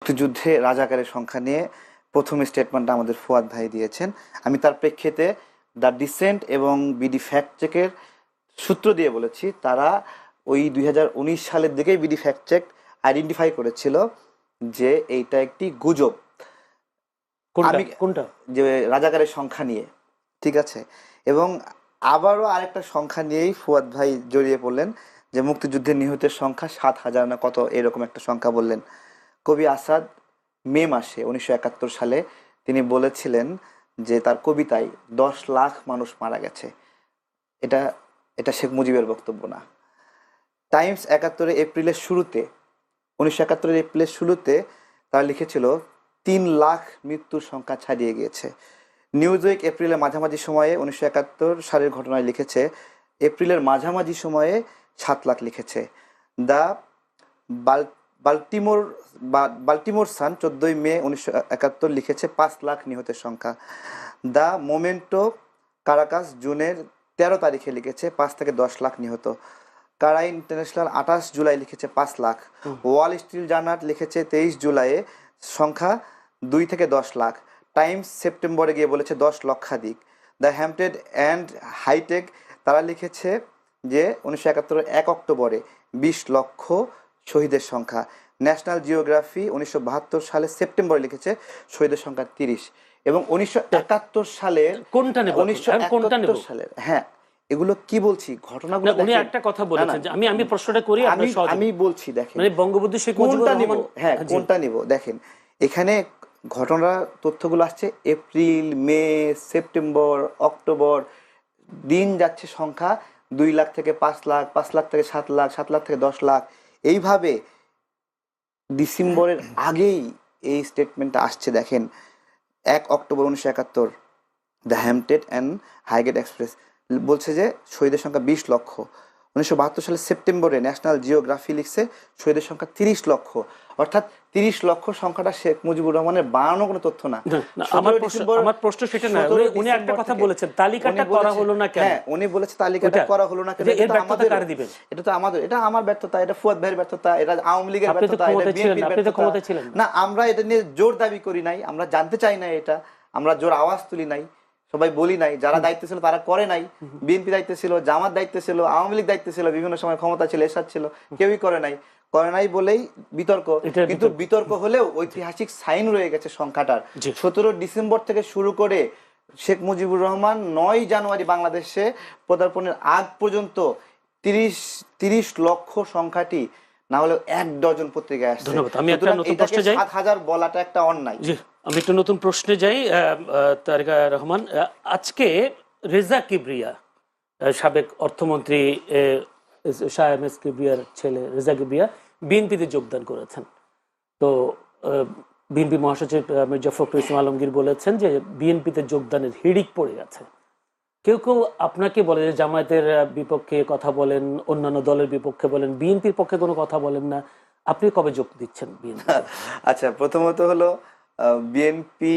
মুক্তিযুদ্ধে রাজাকারের সংখ্যা নিয়ে প্রথম স্টেটমেন্টটা আমাদের ফুয়াদ ভাই দিয়েছেন। আমি তার প্রেক্ষিতে দ্য ডিসেন্ট এবং বিডি ফ্যাক্ট চেকের সূত্র দিয়ে বলেছি, তারা ওই 2019 সালের দিকেই বিডি ফ্যাক্ট চেক আইডেন্টিফাই করেছিল যে এইটা একটি গুজব। কোনটা? যে রাজাকারের সংখ্যা নিয়ে, ঠিক আছে। এবং আবারও আরেকটা সংখ্যা নিয়েই ফুয়াদ ভাই জড়িয়ে পড়লেন যে মুক্তিযুদ্ধে নিহতের সংখ্যা 7,000 না কত এরকম একটা সংখ্যা বললেন। কবি আসাদ মে মাসে 1971 সালে তিনি বলেছিলেন যে তার কবিতায় 10 লাখ মানুষ মারা গেছে। এটা এটা শেখ মুজিবের বক্তব্য না। টাইমস 71 এপ্রিলের শুরুতে 1971 এপ্রিলের শুরুতে তারা লিখেছিল 3 লাখ মৃত্যুর সংখ্যা ছাড়িয়ে গিয়েছে। নিউজউইক এপ্রিলের মাঝামাঝি সময়ে 1971 সালের ঘটনায় লিখেছে এপ্রিলের মাঝামাঝি সময়ে 7 লাখ লিখেছে। দ্য বাল্টিমোর সান 14 মে 1971 লিখেছে 5 লাখ নিহতের সংখ্যা। দ্য মোমেন্টো কারাকাস জুনের 13 তারিখে লিখেছে 5 থেকে 10 লাখ নিহত। কারাই ইন্টারন্যাশনাল 28 জুলাই লিখেছে 5 লাখ। ওয়াল স্ট্রিট জার্নাল লিখেছে 23 জুলাইয়ে সংখ্যা 2 থেকে 10 লাখ। টাইমস সেপ্টেম্বরে গিয়ে বলেছে 10 লক্ষাধিক। দ্য হ্যাম্পটেড অ্যান্ড হাইটেক তারা লিখেছে যে 1971 1 অক্টোবরে 20 লক্ষ শহীদের সংখ্যা। ন্যাশনাল জিওগ্রাফি 1972 সালে সেপ্টেম্বরে লিখেছে শহীদের সংখ্যা 30। এবং 1971 সালের কোনটা নেব? 1971 সালের, হ্যাঁ এগুলো কি বলছি ঘটনাগুলো উনি একটা কথা বলেছেন যে আমি প্রশ্নটা করি, আমি বলছি দেখেন মানে বঙ্গবন্ধু শেখ মুজিবুর রহমান, হ্যাঁ কোনটা নিব দেখেন। এখানে ঘটনা তথ্যগুলো আসছে এপ্রিল, মে, সেপ্টেম্বর, অক্টোবর, দিন যাচ্ছে সংখ্যা 2 লাখ থেকে 5 লাখ, 5 লাখ থেকে 7 লাখ, 7 লাখ থেকে 10 লাখ, এইভাবে ডিসেম্বরের আগেই এই স্টেটমেন্টটা আসছে। দেখেন 1 October 1971 the Hampstead and Highgate Express বলছে যে শহীদের সংখ্যা 20 লক্ষ। 1972 সালের সেপ্টেম্বরে ন্যাশনাল জিওগ্রাফি লিখছে শহীদের সংখ্যা 30 লক্ষ। অর্থাৎ 30 লক্ষ সংখ্যাটা শেখ মুজিবুর রহমানের বানানো কোনো তথ্য না। আমার প্রশ্ন সেটা না, উনি একটা কথা বলেছেন তালিকাটা করা হলো না কেন। হ্যাঁ উনি বলেছে তালিকাটা করা হলো না কেন। এর ব্যর্থতা কার দিবেন? এটা তো আমাদের, এটা আমার ব্যর্থতা, এটা ফুয়াদ ভাইয়ের ব্যর্থতা, এটা আওয়ামী লীগের ব্যর্থতা, এটা বিএনপির ব্যর্থতা না। আমরা এটা নিয়ে জোর দাবি করি নাই, আমরা জানতে চাই না, এটা আমরা জোর আওয়াজ তুলি নাই, সবাই বলি নাই। যারা দায়িত্ব ছিল তারা করে নাই। বিএনপি দায়িত্ব ছিল, জামাত দায়িত্ব ছিল, আওয়ামী লীগ দায়িত্ব ছিল, বিভিন্ন সময় ক্ষমতা ছিল, এরশাদ ছিল, কেউই করে নাই বলেই বিতর্ক। কিন্তু বিতর্ক হলেও ঐতিহাসিক সাইন রয়ে গেছে সংখ্যাটার। 17 ডিসেম্বর থেকে শুরু করে শেখ মুজিবুর রহমান 9 জানুয়ারি বাংলাদেশে পদার্পণের আগ পর্যন্ত 30 লক্ষ সংখ্যাটি না হলেও 1 ডজন পত্রিকায় আসছে। আমি একটা নতুন প্রশ্নে যাই। 7,000 বলাটা একটা অন্যায়। আমি একটা নতুন প্রশ্নে যাই। তারেক রহমান, আজকে রেজা কিবরিয়া, সাবেক অর্থমন্ত্রী শাহ এম এস কিবরিয়ার ছেলে রেজা কিবরিয়া বিএনপিতে যোগদান করেছেন। তো বিএনপি মহাসচিব মির্জা ফখরুল ইসলাম আলমগীর বলেছেন যে বিএনপিতে যোগদানের হিড়িক পড়ে গেছে। কেউ কেউ আপনাকে বলে যে জামায়াতের বিপক্ষে কথা বলেন, অন্যান্য দলের বিপক্ষে বলেন, বিএনপির পক্ষে কোনো কথা বলেন না। আপনি কবে যোগ দিচ্ছেন বিএনপি? আচ্ছা, প্রথমত হলো বিএনপি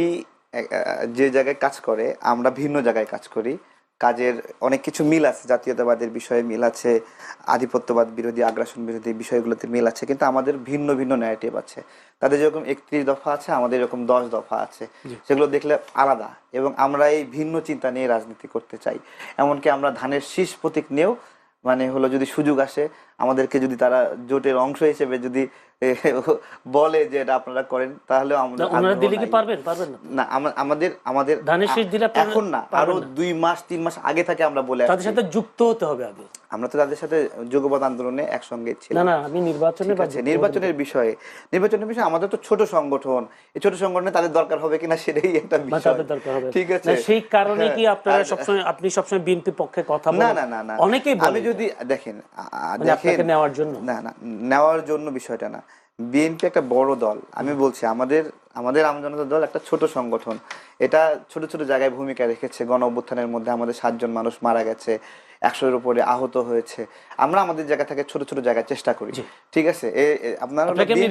যে জায়গায় কাজ করে আমরা ভিন্ন জায়গায় কাজ করি। কাজের অনেক কিছু মিল আছে, জাতীয়তাবাদের বিষয়ে মিল আছে, আধিপত্যবাদ বিরোধী, আগ্রাসন বিরোধী বিষয়গুলোতে মিল আছে, কিন্তু আমাদের ভিন্ন ভিন্ন ন্যারেটিভ আছে। তাদের যেরকম 31 দফা আছে, আমাদের এরকম 10 দফা আছে, সেগুলো দেখলে আলাদা। এবং আমরা এই ভিন্ন চিন্তা নিয়ে রাজনীতি করতে চাই। এমনকি আমরা ধানের শীষ প্রতীক নিয়েও মানে হলো যদি সুযোগ আসে, আমাদেরকে যদি তারা জোটের অংশ হিসেবে যদি বলে যে এটা আপনারা করেন, তাহলে না আমাদের এখন না, আরো 2 মাস 3 মাস আগে থেকে আমরা বলে তাদের সাথে যুক্ত হতে হবে। আগে আমরা তো তাদের সাথে যুগপৎ আন্দোলনে একসঙ্গে ছিলাম। না আমি নির্বাচনের বিষয়ে আমাদের তো ছোট সংগঠন, এই ছোট সংগঠনে তাদের দরকার হবে কিনা সেটাই একটা বিষয়। ঠিক আছে, সেই কারণে কি আপনারা সবসময় বিএনপি পক্ষে কথা বলেন? না অনেকেই বলে। আমি যদি দেখেন নেওয়ার জন্য নেওয়ার জন্য বিষয়টা না। বিএনপি একটা বড় দল। আমি বলছি আমাদের আমজনতা দল একটা ছোট সংগঠন। এটা ছোট ছোট জায়গায় ভূমিকা রেখেছে। গণ অভ্যুত্থানের মধ্যে আমাদের 7 জন মানুষ মারা গেছে। 100-এর উপরে আহত হয়েছে। আমরা আমাদের জায়গা থেকে ছোট ছোট জায়গায় চেষ্টা করি, ঠিক আছে। আপনারা হলো আপনাকে BNP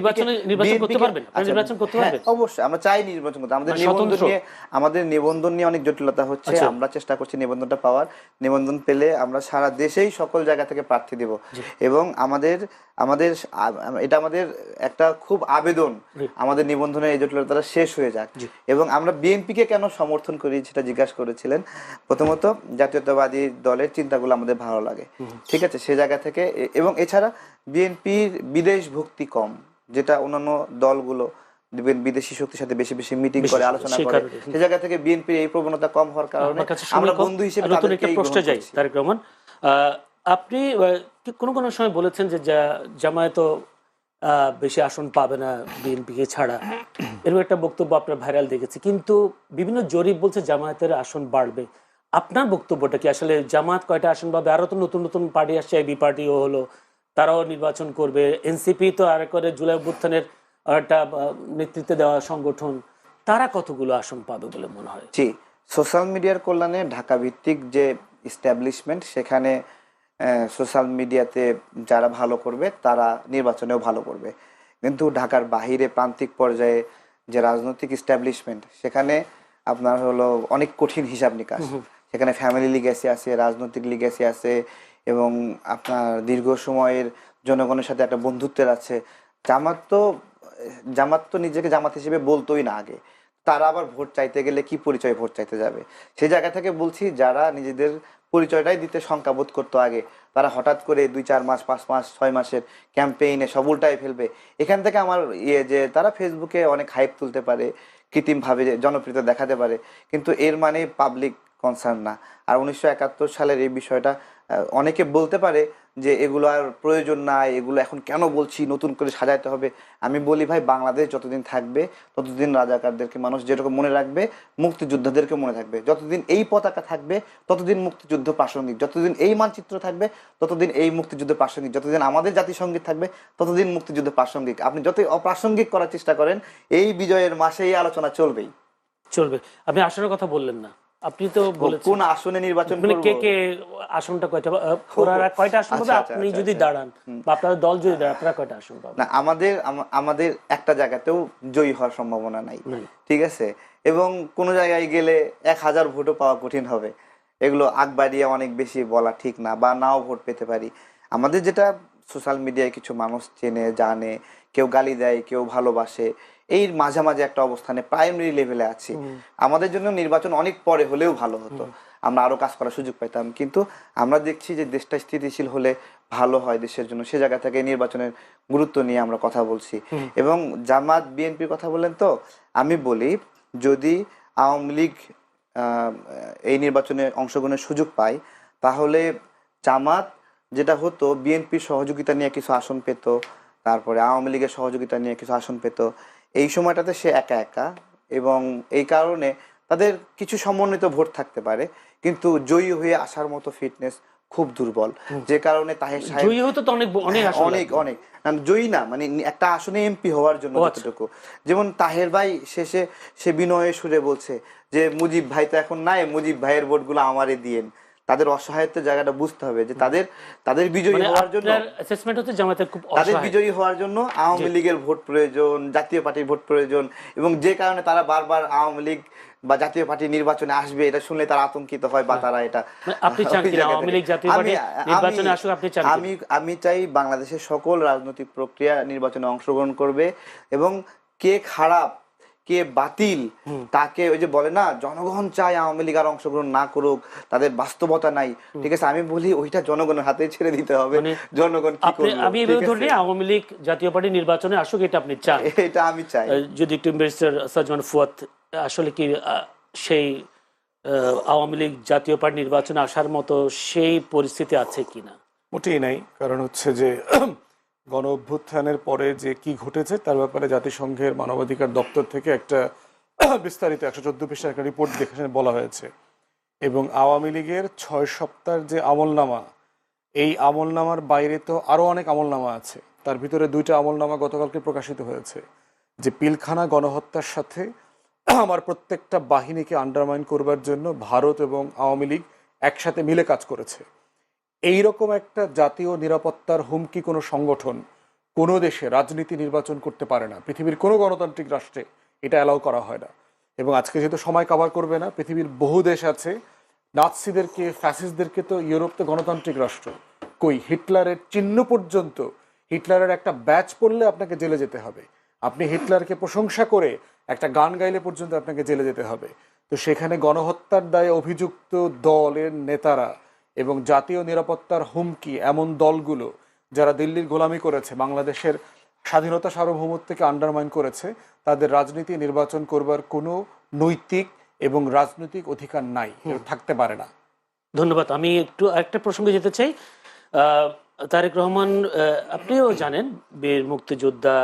নির্বাচন করতে কে পারবেন, আপনি নির্বাচন করতে হ্যাঁ পারবেন অবশ্যই আমরা চাই নির্বাচন করতে। মানে স্বতন্ত্র? আমাদের নিবন্ধন নিয়ে অনেক জটিলতা হচ্ছে, আচ্ছা। আমরা চেষ্টা করছি নিবন্ধনটা পাওয়ার। নিবন্ধন পেলে আমরা সারা দেশেই সকল জায়গা থেকে প্রার্থী দেব, এবং আমাদের আমাদের এটা আমাদের একটা খুব আবেদন, আমাদের নিবন্ধনের এই জটিলতাটা শেষ হয়ে যাক। এবং আমরা বিএনপিকে কেন সমর্থন করি সেটা জিজ্ঞাসা করেছিলেন। প্রথমত জাতীয়তাবাদী দলের চিন্তাগুলো আমাদের ভালো লাগে, ঠিক আছে, সে জায়গা থেকে। এবং এছাড়া বিএনপির বিদেশ ভক্তি কম, যেটা অন্যান্য দলগুলো বিদেশি শক্তির সাথে বেশি বেশি মিটিং করে, আলোচনা করে, সে জায়গা থেকে বিএনপির এই প্রবণতা কম হওয়ার কারণে আমরা বন্ধু হিসেবে নতুন একটা প্রশ্ন যাই। তারেক রহমান, আপনি কোন কোন সময় বলেছেন যে জামায়াত বেশি আসন পাবে না বিএনপিকে ছাড়া, এরকম একটা বক্তব্য আপনার ভাইরাল দেখেছি, কিন্তু বিভিন্ন জরিপ বলছে জামায়াতের আসন বাড়বে। আপনার বক্তব্যটা কি? আসলে জামায়াত কয়টা আসন পাবে? আরো তো নতুন নতুন পার্টি আসছে, এবি পার্টিও হলো, তারাও নির্বাচন করবে। এনসিপি তো আর করে জুলাই অভ্যুত্থানের একটা নেতৃত্বে দেওয়া সংগঠন, তারা কতগুলো আসন পাবে বলে মনে হয়? জি, সোশ্যাল মিডিয়ার কল্যাণে ঢাকা ভিত্তিক যে ইস্টাবলিশমেন্ট, সেখানে সোশ্যাল মিডিয়াতে যারা ভালো করবে তারা নির্বাচনেও ভালো করবে। কিন্তু ঢাকার বাহিরে প্রান্তিক পর্যায়ে যে রাজনৈতিক ইস্টাবলিশমেন্ট, সেখানে আপনার হলো অনেক কঠিন হিসাব নিকাশ। সেখানে ফ্যামিলি লিগ্যাসি আছে, রাজনৈতিক লিগ্যাসি আছে, এবং আপনার দীর্ঘ সময়ের জনগণের সাথে একটা বন্ধুত্বের আছে। জামাত তো নিজেকে জামাত হিসেবে বলতোই না আগে, তারা আবার ভোট চাইতে গেলে কি পরিচয় ভোট চাইতে যাবে? সেই জায়গা থেকে বলছি, যারা নিজেদের পরিচয়টাই দিতে শঙ্কাবোধ করতো আগে, তারা হঠাৎ করে 2-4 মাস, 5 মাস, 6 মাসের ক্যাম্পেইনে সব উল্টায় ফেলবে। এখান থেকে আমার যে তারা ফেসবুকে অনেক হাইপ তুলতে পারে, কৃত্রিমভাবে জনপ্রিয়তা দেখাতে পারে, কিন্তু এর মানে পাবলিক কনসার্ন না। আর 1971 সালের এই বিষয়টা অনেকে বলতে পারে যে এগুলো আর প্রয়োজন নাই, এগুলো এখন কেন বলছি, নতুন করে সাজাইতে হবে। আমি বলি ভাই, বাংলাদেশ যতদিন থাকবে ততদিন রাজাকারদেরকে মানুষ যেরকম মনে রাখবে, মুক্তিযোদ্ধাদেরকে মনে থাকবে। যতদিন এই পতাকা থাকবে ততদিন মুক্তিযুদ্ধ প্রাসঙ্গিক, যতদিন এই মানচিত্র থাকবে ততদিন এই মুক্তিযুদ্ধ প্রাসঙ্গিক, যতদিন আমাদের জাতিসংগীত থাকবে ততদিন মুক্তিযুদ্ধ প্রাসঙ্গিক। আপনি যতই অপ্রাসঙ্গিক করার চেষ্টা করেন, এই বিজয়ের মাসে এই আলোচনা চলবেই চলবে। আপনি আসনের কথা বললেন না, আপনি তো বলেছেন কোন আসনে নির্বাচন মানে করব। কে কে আসনটা কয়টা, ওরা কয়টা আসন পাবে, আপনি যদি দাঁড়ান বা আপনার দল যদি দাঁড়ান, আপনারা কয়টা আসন পাবেন? না, আমাদের একটা জায়গাতেও জয়ী হওয়ার সম্ভাবনা নাই, ঠিক আছে। এবং কোন জায়গায় গেলে 1000 ভোটও পাওয়া কঠিন হবে। এগুলো আগ বাড়িয়ে অনেক বেশি বলা ঠিক না, বা নাও ভোট পেতে পারি। আমাদের যেটা সোশ্যাল মিডিয়ায় কিছু মানুষ চেনে জানে, কেউ গালি দেয়, কেউ ভালোবাসে, এই মাঝামাঝি একটা অবস্থানে প্রাইমারি লেভেলে আছি। আমাদের জন্য নির্বাচন অনেক পরে হলেও ভালো হতো, আমরা আরো কাজ করার সুযোগ পেতাম। কিন্তু আমরা দেখছি যে দেশটা স্থিতিশীল হলে ভালো হয় দেশের জন্য, সে জায়গা থেকে নির্বাচনের গুরুত্ব নিয়ে আমরা কথা বলছি। এবং জামাত বিএনপির কথা বললেন, তো আমি বলি, যদি আওয়ামী লীগ এই নির্বাচনে অংশগ্রহণের সুযোগ পায়, তাহলে জামাত যেটা হতো, বিএনপির সহযোগিতা নিয়ে কিছু আসন পেত, তারপরে আওয়ামী লীগের সহযোগিতা নিয়ে কিছু আসন পেত। এই সময়টাতে সে একা একা, এবং এই কারণে তাদের কিছু সমন্বিত ভোট থাকতে পারে, কিন্তু জয়ী হয়ে আসার মতো ফিটনেস খুব দুর্বল। যে কারণে তাহের সাহেব জয়ী হতে তো অনেক অনেক জয়ী না, মানে একটা আসনে এমপি হওয়ার জন্য যতটুকু। যেমন তাহের ভাই শেষে সে বিনয়ের সুরে বলছে যে মুজিব ভাই তো এখন নাই, মুজিব ভাইয়ের ভোটগুলো আমারে দিয়েন। তাদের অসহায়ত্বের জায়গাটা বুঝতে হবে, যে তাদের বিজয়ী হওয়ার জন্য, অ্যাসেসমেন্ট হচ্ছে জামাতের খুব তাদের বিজয়ী হওয়ার জন্য আওয়ামী লীগের ভোট প্রয়োজন, জাতীয় পার্টির ভোট প্রয়োজন। এবং যে কারণে তারা বারবার আওয়ামী লীগ বা জাতীয় পার্টি নির্বাচনে আসবে এটা শুনলে তারা আতঙ্কিত হয়, বা তারা এটা আপনি চান কি আওয়ামী লীগ জাতীয় পার্টি নির্বাচনে আসুক? আপনি চান? আমি চাই বাংলাদেশের সকল রাজনৈতিক প্রক্রিয়া নির্বাচনে অংশগ্রহণ করবে, এবং কে খারাপ কে বাতিল তাকে, ওই যে বলে না, জনগণ চায় আওয়ামী লীগ আর অংশগ্রহণ না করুক, তাদের বাস্তবতা নাই, ঠিক আছে। আমি বলি ওইটা জনগণের হাতে ছেড়ে দিতে হবে, জনগণ কি করবে। আমি এভাবে ধরে আওয়ামী লীগ জাতীয় পার্টি নির্বাচনে আসুক, এটা আপনি চান? এটা আমি চাই। যদি একটু ব্যারিস্টার সাজমান ফুয়াদ, আসলে কি সেই আওয়ামী লীগ জাতীয় পার্টি নির্বাচনে আসার মতো সেই পরিস্থিতি আছে কিনা? মোটেই নাই। কারণ হচ্ছে যে গণ অভ্যুত্থানের পরে যে কি ঘটেছে তার ব্যাপারে জাতিসংঘের মানবাধিকার দপ্তর থেকে একটা বিস্তারিত 114 পৃষ্ঠার একটা রিপোর্ট দেখে বলা হয়েছে। এবং আওয়ামী লীগের 6 সপ্তাহের যে আমলনামা, এই আমলনামার বাইরে তো আরও অনেক আমলনামা আছে। তার ভিতরে 2টা আমলনামা গতকালকে প্রকাশিত হয়েছে, যে পিলখানা গণহত্যার সাথে আমার প্রত্যেকটা বাহিনীকে আন্ডারমাইন করবার জন্য ভারত এবং আওয়ামী লীগ একসাথে মিলে কাজ করেছে। এইরকম একটা জাতীয় নিরাপত্তার হুমকি কোনো সংগঠন কোনো দেশে রাজনীতি নির্বাচন করতে পারে না। পৃথিবীর কোনো গণতান্ত্রিক রাষ্ট্রে এটা অ্যালাউ করা হয় না। এবং আজকে যেহেতু সময় কভার করবে না, পৃথিবীর বহু দেশ আছে, নাৎসিদেরকে, ফ্যাসিস্টদেরকে তো ইউরোপ তো গণতান্ত্রিক রাষ্ট্র, কই হিটলারের চিহ্ন পর্যন্ত, হিটলারের একটা ব্যাচ পড়লে আপনাকে জেলে যেতে হবে, আপনি হিটলারকে প্রশংসা করে একটা গান গাইলে পর্যন্ত আপনাকে জেলে যেতে হবে। তো সেখানে গণহত্যার দায়ে অভিযুক্ত দলের নেতারা এবং জাতীয় নিরাপত্তার হুমকি এমন দলগুলো যারা দিল্লির গোলামি করেছে, বাংলাদেশের স্বাধীনতা সার্বভৌমত্বকে আন্ডারমাইন করেছে, তাদের রাজনীতি নির্বাচন করবার কোনো নৈতিক এবং রাজনৈতিক অধিকার নাই, থাকতে পারে না। ধন্যবাদ। আমি একটু আরেকটা প্রসঙ্গে যেতে চাই। তারেক রহমান, আপনিও জানেন, বীর মুক্তিযোদ্ধা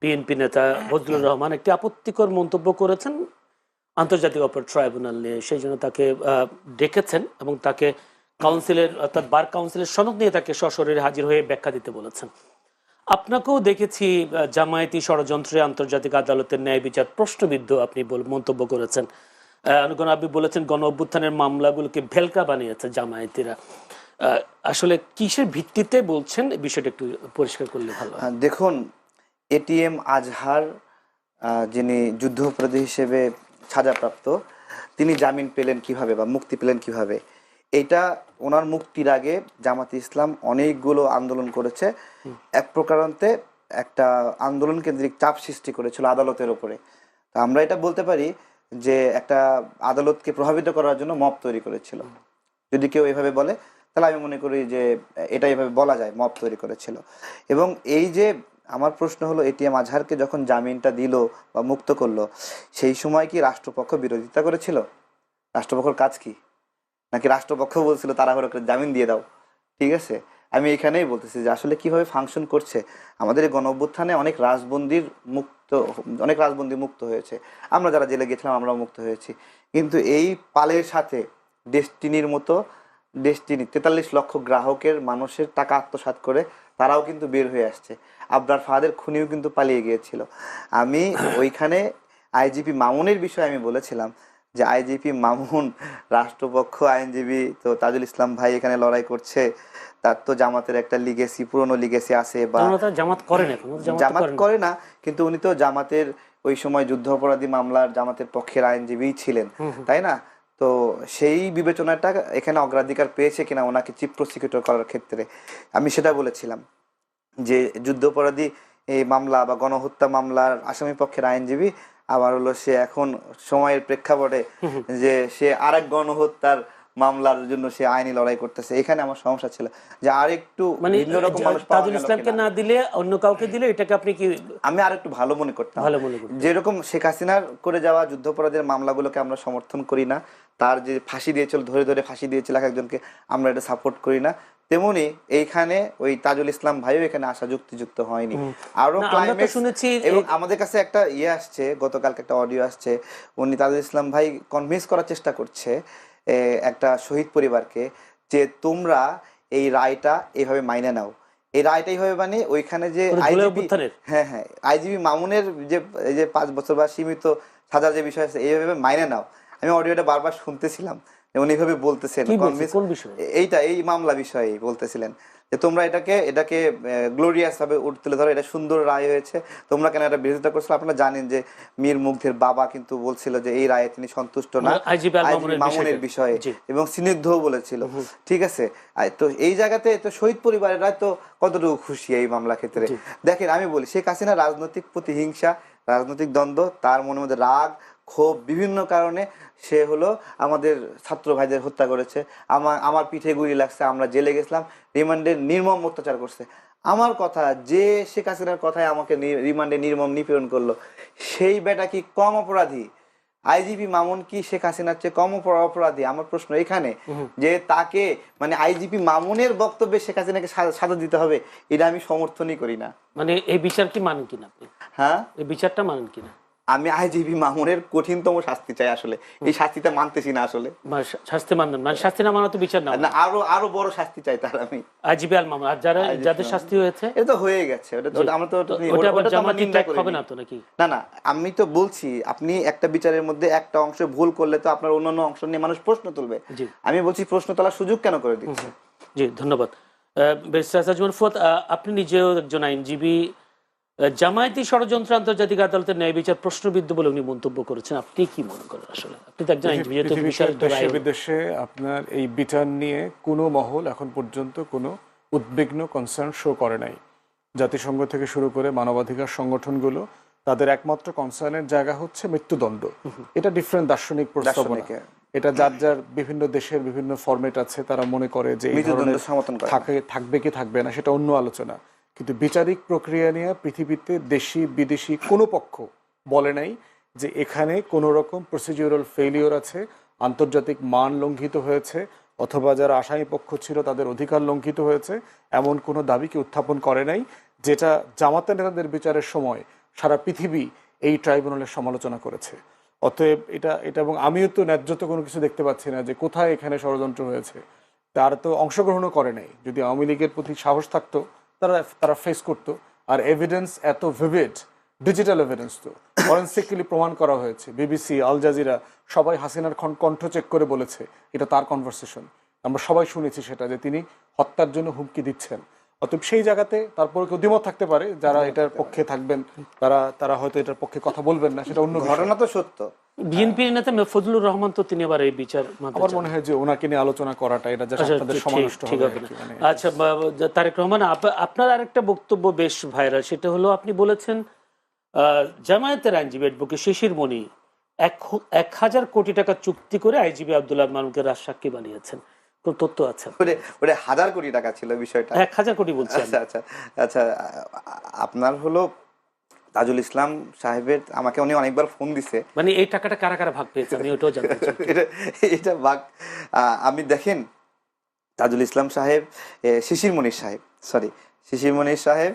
বিএনপি নেতা ফজলুর রহমান একটি আপত্তিকর মন্তব্য করেছেন আন্তর্জাতিক অপরাধ ট্রাইব্যুনাল নিয়ে। সেই জন্য তাকে ডেকেছেন এবং তাকে কাউন্সিলের, অর্থাৎ বার কাউন্সিলের সনদ নিয়ে তাকে সশরীরে হাজির হয়ে ব্যাখ্যা দিতে বলেছেন। আপনাকেও দেখেছি জামায়াতি ষড়যন্ত্রে আন্তর্জাতিক আদালতের ন্যায় বিচার প্রশ্নবিদ্ধ আপনি মন্তব্য করেছেন। আপনি বলেছেন গণ অভ্যুত্থানের মামলাগুলোকে ভেলকা বানিয়েছে জামায়াতিরা। আসলে কিসের ভিত্তিতে বলছেন, এই বিষয়টা একটু পরিষ্কার করলে ভালো হয়। দেখুন, এটিএম আজহার যিনি যুদ্ধাপরাধী হিসেবে সাজাপ্রাপ্ত, তিনি জামিন পেলেন কিভাবে বা মুক্তি পেলেন কিভাবে? এটা ওনার মুক্তির আগে জামাতে ইসলাম অনেকগুলো আন্দোলন করেছে, এক প্রকারান্তে একটা আন্দোলন কেন্দ্রিক চাপ সৃষ্টি করেছিল আদালতের ওপরে। তা আমরা এটা বলতে পারি যে একটা আদালতকে প্রভাবিত করার জন্য মব তৈরি করেছিল। যদি কেউ এভাবে বলে তাহলে আমি মনে করি যে এটা এভাবে বলা যায়, মব তৈরি করেছিল। এবং এই যে আমার প্রশ্ন হলো, এটিএম আজহারকে যখন জামিনটা দিল বা মুক্ত করলো, সেই সময় কি রাষ্ট্রপক্ষ বিরোধিতা করেছিল? রাষ্ট্রপক্ষের কাজ কি? নাকি রাষ্ট্রপক্ষ বলছিল তাড়াহুড়ো করে জামিন দিয়ে দাও? ঠিক আছে, আমি এখানেই বলতেছি যে আসলে কিভাবে ফাংশন করছে আমাদের এই গণ অভ্যুত্থানে। অনেক রাজবন্দী মুক্ত হয়েছে, আমরা যারা জেলে গেছিলাম আমরাও মুক্ত হয়েছি। কিন্তু এই পালের সাথে ডেস্টিনির মতো 43 লক্ষ গ্রাহকের মানুষের টাকা আত্মসাৎ করে তারাও কিন্তু বের হয়ে আসছে। আবরার ফাহাদের খুনিও কিন্তু পালিয়ে গিয়েছিল। আমি ওইখানে আইজিপি মামুনের বিষয়ে আমি বলেছিলাম যে আইজিপি মামুন, রাষ্ট্রপক্ষ, আইনজীবী তো তাজুল ইসলাম ভাই এখানে লড়াই করছে, তার তো জামাতের একটা লিগেসি, পুরনো লিগেসি আছে, বা জামাত করে না, কিন্তু উনি তো জামাতের ওই সময় যুদ্ধ অপরাধী মামলার জামাতের পক্ষের আইনজীবী ছিলেন, তাই না? তো সেই বিবেচনাটা এখানে অগ্রাধিকার পেয়েছে কিনা ওনাকে চিফ প্রসিকিউটর করার ক্ষেত্রে, আমি সেটা বলেছিলাম যে যুদ্ধাপরাধী এই মামলা বা গণহত্যা মামলার আসামি পক্ষের আইনজীবী, আবার হলো সে এখন সময়ের প্রেক্ষাপটে যে সে আরেক গণহত্যার মামলার জন্য সে আইনি লড়াই করতেছে। এখানে আমার সমস্যা ছিল যে আরেকটু ভিন্ন রকম মানুষ তাজুল ইসলামকে না দিলে অন্য কাউকে দিলে এটাকে আপনি কি? আমি আরেকটু ভালো মনে করতাম। যেরকম শেখ হাসিনার করে যাওয়া যুদ্ধাপরাধের মামলাগুলোকে আমরা সমর্থন করি না, তার যে ফাঁসি দিয়েছিল, ধরে ধরে ফাঁসি দিয়েছিল এক একজনকে, আমরা এটা সাপোর্ট করি না, তেমনি এইখানে ওই তাজুল ইসলাম ভাইও এখানে আসা যুক্তিযুক্ত হয়নি। আরো শুনেছি, এবং আমাদের কাছে একটা আসছে, গতকালকে একটা অডিও আসছে, উনি তাজুল ইসলাম ভাই কনভিন্স করার চেষ্টা করছে একটা শহীদ পরিবারকে যে তোমরা এই রায়টা এইভাবে মাইনে নাও। এই রায়টা এইভাবে মানে ওইখানে যে আইজিবি মামুনের যে 5 বছর বা সীমিত সাজার যে বিষয় আছে এইভাবে মাইনে নাও। আমি অডিওটা বারবার শুনতেছিলাম, উনি এইভাবে বলতেছেন, এই মামলা বিষয়ে বলতেছিলেন যে তোমরা এটাকে গ্লোরিয়াস ভাবে তুলে ধরো, এটা সুন্দর রায় হয়েছে, তোমরা কেন এটা বিরোধিতা করছো? আপনারা জানেন যে মীর মুগ্ধের বাবা কিন্তু বলছিল যে এই রায়ে তিনি সন্তুষ্ট না মামুনের বিষয়ে, এবং স্নিগ্ধও বলেছিল। ঠিক আছে, তো এই জায়গাতে তো শহীদ পরিবারেরা তো কতটুকু খুশি এই মামলা ক্ষেত্রে? দেখেন, আমি বলি শেখ হাসিনা রাজনৈতিক প্রতিহিংসা, রাজনৈতিক দ্বন্দ্ব, তার মনের মধ্যে রাগ ক্ষোভ, বিভিন্ন কারণে সে হলো আমাদের ছাত্র ভাইদের হত্যা করেছে, আমার পিঠে গুলি লাগছে, আমরা জেলে গেছিলাম, রিমান্ডে নির্মম অত্যাচার করছে। আমার কথা, যে শেখ হাসিনার কথায় আমাকে রিমান্ডে নির্মম নিপীড়ন করলো, সেই বেটা কি কম অপরাধী? আইজিপি মামুন কি শেখ হাসিনার চেয়ে কম অপরাধী? আমার প্রশ্ন এখানে, যে তাকে মানে আইজিপি মামুনের বক্তব্যে শেখ হাসিনাকে সাজা দিতে হবে, এটা আমি সমর্থনই করি না। মানে এই বিচার কি মানেন কিনা আপনি? হ্যাঁ, এই বিচারটা মানেন কিনা? আমি আইজিবি মামুনের কঠিনতম শাস্তি চাই। আসলে এই শাস্তিটা মানতেছি না। আসলে শাস্তি মানবেন মানে শাস্তি না মানা তো বিচার না, আরো বড় শাস্তি চাই তার। আমি আইজিবি আল মামুন আর যাদের শাস্তি হয়েছে এটা তো হয়ে গেছে, আমরা তো হবে না তো নাকি? না, আমি তো বলছি আপনি একটা বিচারের মধ্যে একটা অংশ ভুল করলে তো আপনার অন্যান্য অংশ নিয়ে মানুষ প্রশ্ন তুলবে। আমি বলছি প্রশ্ন তোলার সুযোগ কেন করে দিচ্ছে? জি, ধন্যবাদ। ব্যারিস্টার আসাদুজ্জামান ফুয়াদ, আপনি নিজেও একজন আইনজীবী। জামায়াতি ষড়যন্ত্র আন্তর্জাতিক আদালতের ন্যায় বিচার প্রশ্নবিদ্ধ বলে উনি মন্তব্য করেছেন, আপনি কি মনে করেন? আসলে আপনি তো একজন আইনজীবী, যেহেতু পৃথিবীতে বিচারিক দেশে রায় হলো। বিদেশে আপনার এই বিচার নিয়ে কোনো মহল এখন পর্যন্ত কোনো উদ্বিগ্ন কনসার্ন শো করে নাই। জাতিসংঘ থেকে শুরু করে মানবাধিকার সংগঠনগুলো তাদের একমাত্র কনসার্নের জায়গা হচ্ছে মৃত্যুদণ্ড। এটা ডিফারেন্ট দার্শনিক প্রস্তাবনা, দার্শনিকের। এটা যার যার বিভিন্ন দেশের বিভিন্ন ফরম্যাট আছে, তারা মনে করে যে এই মৃত্যুদণ্ড ধরনের সমর্থন করে না। থাকবে কি থাকবে না সেটা অন্য আলোচনা। কিন্তু বিচারিক প্রক্রিয়া নিয়ে পৃথিবীতে দেশি বিদেশি কোনো পক্ষ বলে নাই যে এখানে কোনো রকম প্রসিডিউরাল ফেলিওর আছে, আন্তর্জাতিক মান লঙ্ঘিত হয়েছে, অথবা যারা আসামি পক্ষ ছিল তাদের অধিকার লঙ্ঘিত হয়েছে, এমন কোনো দাবিকে উত্থাপন করে নাই। যেটা জামাতের নেতাদের বিচারের সময় সারা পৃথিবী এই ট্রাইব্যুনালের সমালোচনা করেছে। অতএব এটা এটা এবং আমিও তো ন্যায্য তো কোনো কিছু দেখতে পাচ্ছি না যে কোথায় এখানে ষড়যন্ত্র হয়েছে। তারা তো অংশগ্রহণও করে নাই। যদি আওয়ামী লীগের প্রতি সাহস থাকতো তারা তারা ফেস করতো। আর এভিডেন্স এত ভিভিড, ডিজিটাল এভিডেন্স তো ফরেন্সিক্যালি প্রমাণ করা হয়েছে। বিবিসি, আল জাজিরা সবাই হাসিনার কণ্ঠ চেক করে বলেছে এটা তার কনভারসেশন। আমরা সবাই শুনেছি সেটা, যে তিনি হত্যার জন্য হুমকি দিচ্ছেন। অতএব সেই জায়গাতে তারপরে কেউ দ্বিমত থাকতে পারে, যারা এটার পক্ষে থাকবেন তারা হয়তো এটার পক্ষে কথা বলবেন না, সেটা অন্য বিষয়। ঘটনা তো সত্য। বিএনপি নেতা ফজলুর রহমান তো তিনি আবার এই বিচার আমার মনে হয় যে ওনাকে নিয়ে আলোচনা করাটা এটা যা আপনাদের সময় নষ্ট ঠিক হবে হবে আর কি। মানে আচ্ছা, তারেক রহমান, আপনার আরেকটা বক্তব্য বেশ ভাইরাল। সেটা হলো আপনি বলেছেন জামায়াতের আইনজীবী অ্যাডভোকেট শিশির মনি 1,000 কোটি টাকা চুক্তি করে আইনজীবী আব্দুল্লাহ মামুনকে রাজসাক্ষী বানিয়েছেন। কোন তথ্য আছে? ওটা 1000 কোটি টাকা ছিল বিষয়টা। 1,000 কোটি বলছি আমি। আচ্ছা আচ্ছা আচ্ছা, আপনার হলো তাজুল ইসলাম সাহেবের, আমাকে উনি অনেকবার ফোন দিছে। মানে এই টাকাটা কারা কারা ভাগ পেয়েছে আমি ওটাও জানতে চাই। এটা বাক, আমি দেখেন তাজুল ইসলাম সাহেব, শিশির মনির সাহেব, সরি শিশির মনির সাহেব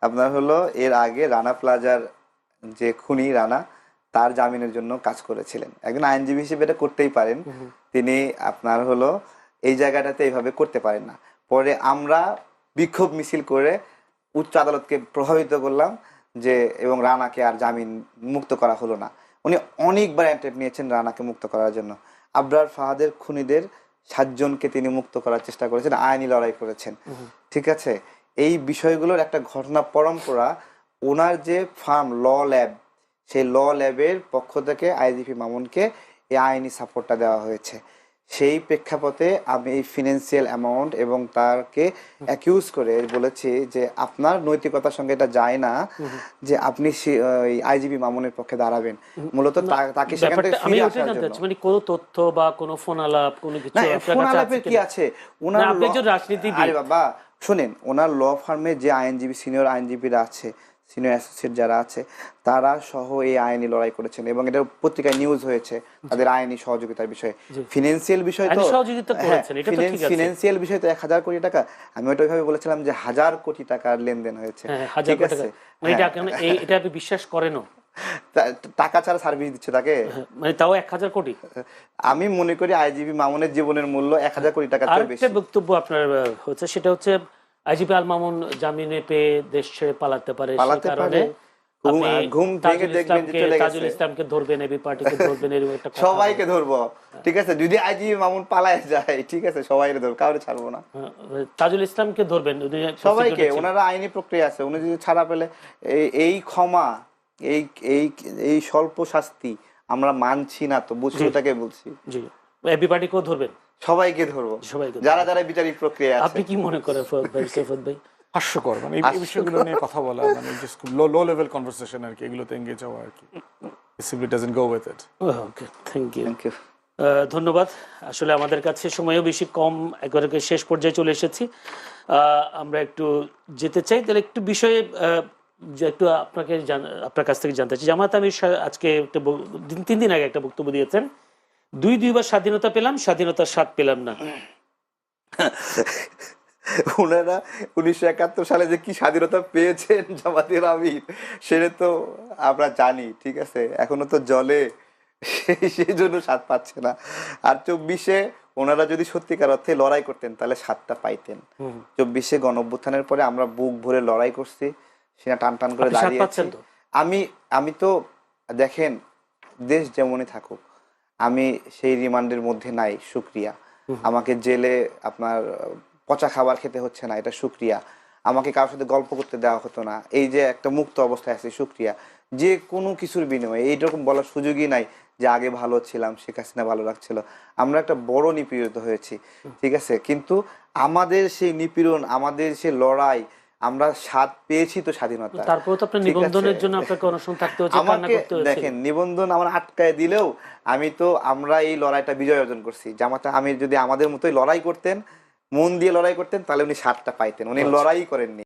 আপনার হলো এর আগে রানা প্লাজার যে খুনি রানা, তার জামিনের জন্য কাজ করেছিলেন। একজন আইনজীবী হিসেবে এটা করতেই পারেন, তিনি আপনার হলো এই জায়গাটাতে এইভাবে করতে পারেন না। পরে আমরা বিক্ষোভ মিছিল করে উচ্চ আদালতকে প্রভাবিত করলাম যে, এবং রানাকে আর জামিন মুক্ত করা হলো না। উনি অনেকবার অ্যাটেম্প্ট নিয়েছেন রানাকে মুক্ত করার জন্য। আবরার ফাহাদের খুনিদের 7 জনকে তিনি মুক্ত করার চেষ্টা করেছেন, আইনি লড়াই করেছেন। ঠিক আছে, এই বিষয়গুলোর একটা ঘটনা পরম্পরা। ওনার যে ফার্ম ল ল্যাব, সেই ল ল্যাবের পক্ষ থেকে আইজিপি মামুনকে এই আইনি সাপোর্টটা দেওয়া হয়েছে। সেই প্রেক্ষাপটে আমি এই ফিনান্সিয়াল অ্যামাউন্ট এবং তাকে অ্যাকিউজ করে বলেছি যে আপনার নৈতিকতার সঙ্গে এটা যায় না যে আপনি আইজিপি মামুনের পক্ষে দাঁড়াবেন। মূলত তাকে সেখান থেকে আমি ফিরে ওটা আসার জানতে জন্য। চাচ্ছি, মানে কোনো তথ্য বা কোনো ফোন আলাপ কোনো কিছু না, আপনার ফোন কাছে আলাপের আছে কি কিনা? আছে? না, আপনি একজন রাজনীতিবিদ। আরে বাবা শুনেন, ওনার ল ফার্মে যে আইনজীবী, সিনিয়র আইনজীবীরা আছে, সিনিয়র অ্যাসোসিয়েট যারা আছে, তারা সহ এই আইনি লড়াই করেছেন এবং এটা পত্রিকায় নিউজ হয়েছে তাদের আইনি সহযোগিতার বিষয়ে। ফিনান্সিয়াল বিষয় তো, আইনি সহযোগিতা করেছেন, এটা তো ঠিক আছে। ফিনান্সিয়াল বিষয় তো 1000 কোটি টাকা। আমি ওইটা ওইভাবে বলেছিলাম যে 1000 কোটি টাকার লেনদেন হয়েছে। হ্যাঁ, 1000 ঠিক কোটি আছে, টাকা। মানে এটা আপনি বিশ্বাস করেনও? টাকা ছাড়া সার্ভিস দিচ্ছে তাকে। মানে তাও 1,000 কোটি। আমি মনে করি আইজিপি মামুনের জীবনের মূল্য 1000 কোটি টাকার চেয়ে বেশি। আরেকটা বক্তব্য আপনার হচ্ছে, সেটা হচ্ছে আইজিপি আল মামুন জামিনে পেয়ে দেশ ছেড়ে পালাতে পারে, সেই কারণে ঘুম ভেঙে দেখবেন যে চলে তাজুল গেছে। ইসলামকে ধরবেন, এবি পার্টিকে ধরবেন, এরকম একটা কথা। সবাইকে ধরবো, ঠিক আছে, যদি আইজিপি মামুন পালায় যায়, ঠিক আছে, সবাইকে ধরবো, কাউরে ছাড়বো না। তাজুল ইসলামকে ধরবেন, সবাইকে। ওনারা আইনি প্রক্রিয়া আছে, উনি যদি ছাড়া পেলে এই ক্ষমা, এই এই এই স্বল্প শাস্তি আমরা মানছি না, তো বুঝছোটাকে বলছি। জি, এবি পার্টিকেও ধরবেন, সবাইকে ধরবো, সবাইকে। যারা যারা বিচারিক প্রক্রিয়া আছে। আপনি কি মনে করেন সৈয়দ ভাই? হাস্যকর, মানে এই বিষয়গুলো নিয়ে কথা বলা মানে জাস্ট খুব লো লেভেল কনভারসেশন আর কি, এগুলোতে এঙ্গেজ হওয়া আর কি। Simply doesn't go with it. Okay, thank you. Thank you. ধন্যবাদ। আসলে আমাদের কাছে সময়ও বেশি কম, একবারে শেষ পর্যায়ে চলে এসেছি। আমরা একটু যেতে চাই, তাহলে একটু বিষয়ে যে একটু আপনার কাছ থেকে জানতে চাই। জামায়াত আমির আজকে 3 দিন আগে একটা বক্তব্য দিয়েছেন, দুইবার স্বাধীনতা পেলাম, স্বাধীনতার স্বাদ পেলাম না। ওনারা 1971 সালে যে কি স্বাধীনতা পেয়েছেন জামাতের আমির, সেটা তো আমরা জানি, ঠিক আছে, এখনো তো জলে, সেই জন্য স্বাদ পাচ্ছে না। আর 24-এ ওনারা যদি সত্যিকার অর্থে লড়াই করতেন তাহলে স্বাদটা পাইতেন। 24-এ গণঅভ্যুত্থানের পরে আমরা বুক ভরে লড়াই করছি, সেটা টান টান করে দাঁড়িয়েছি। আমি তো দেখেন, দেশ যেমনই থাকুক, আমি সেই রিমান্ডের মধ্যে নাই, শুকরিয়া। আমাকে জেলে আপনার পচা খাবার খেতে হচ্ছে না, এটা শুকরিয়া। আমাকে কারোর সাথে গল্প করতে দেওয়া হতো না, এই যে একটা মুক্ত অবস্থায় আছে, শুকরিয়া। যে কোনো কিছুর বিনিময়ে এইরকম বলার সুযোগই নাই যে আগে ভালো ছিলাম, শেখ হাসিনা ভালো রাখছিল। আমরা একটা বড় নিপীড়িত হয়েছি, ঠিক আছে, কিন্তু আমাদের সেই নিপীড়ন, আমাদের সেই লড়াই, আমরা স্বাদ পেয়েছি তো স্বাধীনতা। তারপরে তো আপনার ঠিক আছে? নিবন্ধনের জন্য আপনাকে অনশন থাকতে হচ্ছে, কান্না আমাকে করতে হয়েছে। দেখেন, নিবন্ধন আমার আটকায় দিলেও আমরা এই লড়াইটা বিজয় অর্জন করছি। জামাতা আমির যদি আমাদের মতোই লড়াই করতেন, মন দিয়ে লড়াই করতেন, তাহলে উনি স্বাদটা পাইতেন। উনি লড়াই করেননি।